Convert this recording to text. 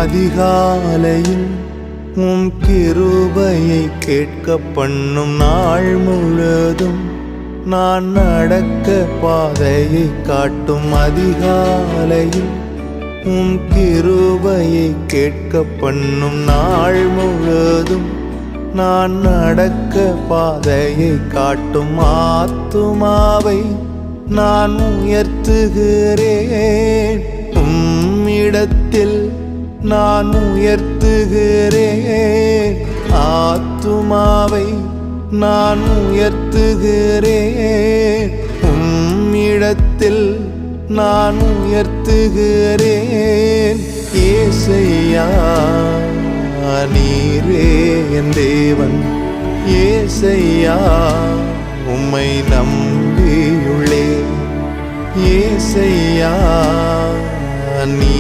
அதிகாலையில் உம் கிருபையை கேட்க பண்ணும் நாள் முழுதும் நான் நடக்க பாதையை காட்டும். அதிகாலையில் உம் கிருபையை கேட்க பண்ணும் நாள் முழுதும் நான் நடக்க பாதையை காட்டும். ஆத்துமாவை நான் உயர்த்துகிறேன், உம்மிடத்தில் நான் உயர்த்துகிறேன். ஆத்துமாவை நான் உயர்த்துகிறேன், உம்மிடத்தில் நான் உயர்த்துகிறேன். ஏசையா நீரே என் தேவன், ஏசையா உம்மை நம்பியுள்ளேன். ஏசையா நீ